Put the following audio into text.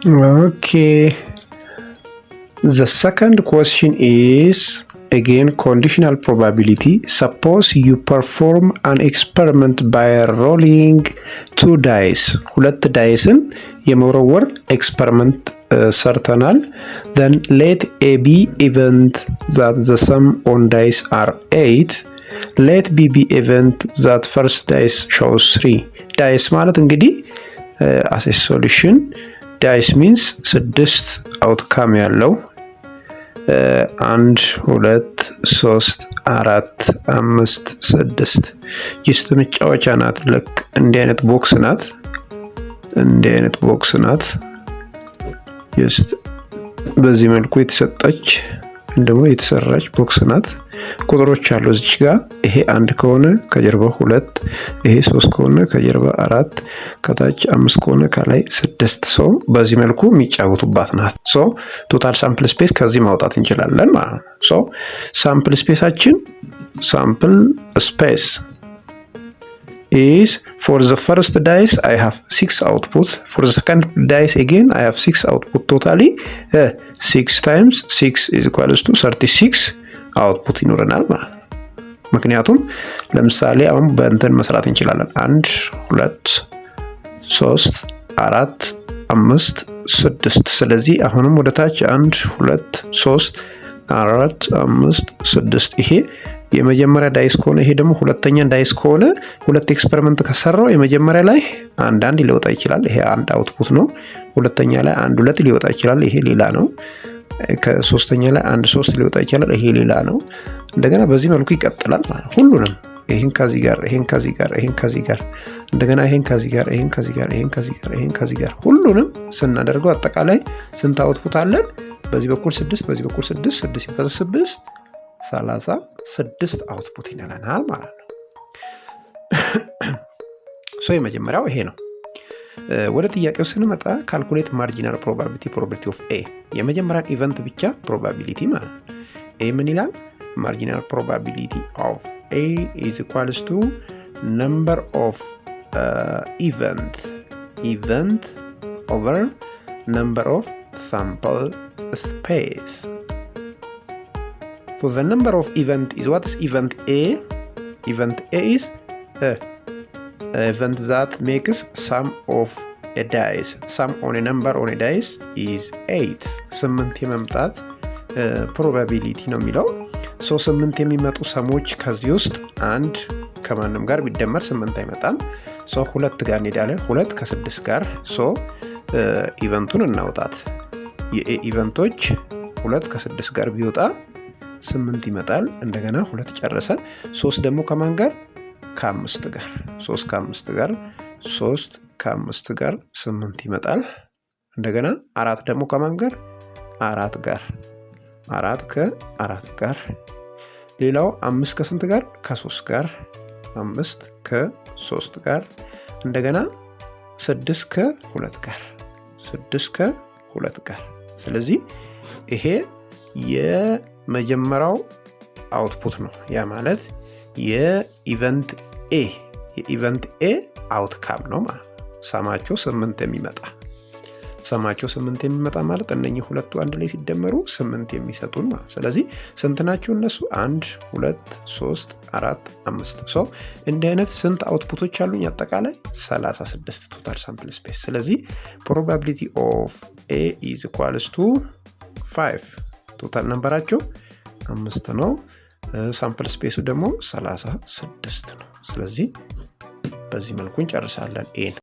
Okay. The second question is again conditional probability. Suppose you perform an experiment by rolling two dice. ሁለት ዳይስን የመወርወር ኤክስፐሪመንት ሰርተናል. Then let A be event that the sum on dice are 8. Let B be event that first dice shows 3. ዳይስ ማለት እንግዲህ as a solution ዳይስ means 6 outcome ያለው 1 2 3 4 5 6 ጅስት መጫወቻ ናት። ልክ እንዲህ አይነት ቦክስ ናት። ጅስት በዚህ መልኩ የተሰጠች እንደሞ የተሰራች ቦክስ ናት። ቁጥሮች አሉ እዚህ ጋር። ይሄ 1 ከሆነ ከጀርባ 2፣ ይሄ 3 ከሆነ ከጀርባ 4፣ ከታች 5 ከሆነ ከላይ 6 ሰው በዚህ መልኩ የሚጫወቱባት ናት። ሶ ቶታል ሳምፕል ስፔስ ከዚህ ማውጣት እንችላለን ማለት ነው። ሶ ሳምፕል ስፔሳችን ሳምፕል ስፔስ is for the first dice I have 6 outputs, for the second dice again I have 6 output, totally 6 times 6 is equals to 36 output ይኖረናል ማለት ነው። ምክንያቱም ለምሳሌ አሁን በእንትን መስራት እንችላለን 1 2 3 4 5 6 ስለዚህ አሁንም ወደ ታች 1 2 3 4 5 6 ይሄ የመጀመሪያ ዳይስ ከሆነ ይሄ ደግሞ ሁለተኛ ዳይስ ከሆነ ሁለት ኤክስፐሪመንት ከሰራው የመጀመሪያ ላይ አንድ ሊወጣ ይችላል። ይሄ አንድ አውትፑት ነው። ሁለተኛ ላይ 1 2 ሊወጣ ይችላል። ይሄ ሌላ ነው። ከሶስተኛ ላይ 1 3 ሊወጣ ይችላል። ይሄ ሌላ ነው። እንደገና በዚህ መልኩ ይቀጥላል ማለት ነው። ሁሉንም ይሄን ከዚህ ጋር ይሄን ከዚህ ጋር እንደገና ይሄን ከዚህ ጋር ይሄን ከዚህ ጋር ሁሉንም ስናደርገው አጠቃላይ ስንት አውትፑት አለን? በዚህ በኩል 6 በዚህ በኩል 6 ሲባዛ 6 36 አውትፑት ይኖረናል ማለት ነው። ሶ የመጀመሪያው ይሄ ነው። ወደ ጥያቄው ስንመጣ ካልኩሌት ማርጂናል ፕሮባቢሊቲ ኦፍ ኤ የመጀመሪያ ኢቨንት ብቻ ፕሮባቢሊቲ ማለት ነው። ኤ ምን ይላል? ማርጂናል ፕሮባቢሊቲ ኦፍ ኤ ኢዝ ኢኳልስ ቱ ነምበር ኦፍ ኢቨንት ኦቨር ነምበር ኦፍ ሳምፕል ስፔስ. So the number of event is what is event A? Event A is event that makes sum of a dice. Sum on a number on a dice is 8. 8 የመምጣት probability ነው የሚለው። ሶ 8 የሚመጡ ሰሞች ከዚህ ውስጥ አንድ ከማንም ጋር ቢደመር 8 አይመጣም። ሶ 2 ጋር እንሄዳለን። 2 ከ6 ጋር ሶ ኢቨንቱን እናውጣት። የኤ ኢቨንቶች 2 ከ6 ጋር ቢወጣ 8 ይመጣል። እንደገና 2 ጨረሰ። 3 ደግሞ ከማን ጋር? ከ5 ጋር 3 ከ5 ጋር 3 ከ5 ጋር 8 ይመጣል። እንደገና 4 ደግሞ ከማን ጋር? 4 ጋር 4 ከ4 ጋር ሌላው 5 ከስንት ጋር? ከ3 ጋር 5 ከ3 ጋር እንደገና 6 ከ2 ጋር 6 ከ2 ጋር ስለዚህ ይሄ የመጀመሪያው አውትፑት ነው። ያ ማለት የኢቨንት ኤ አውትካም ነው ማለት ሰማቸው 8 የሚመጣ ማለት እነኚህ ሁለቱ አንድ ላይ ሲደመሩ 8 የሚሰጡን ማለት። ስለዚህ ስንት ናቸው እነሱ? 1 2 3 4 5 ሶ እንዲህ አይነት ስንት አውትፑቶች አሉኝ? አጠቃላይ 36 ቶታል ሳምፕል ስፔስ። ስለዚህ ፕሮባቢሊቲ ኦፍ ኤ ኢዝ ኢኳልስ ቱ 5 ቶታል ነምበራቸው 5 ነው። ሳምፕል ስፔሱ ደግሞ 36 ነው። ስለዚህ በዚህ መልኩ እንጨርሳለን ኤን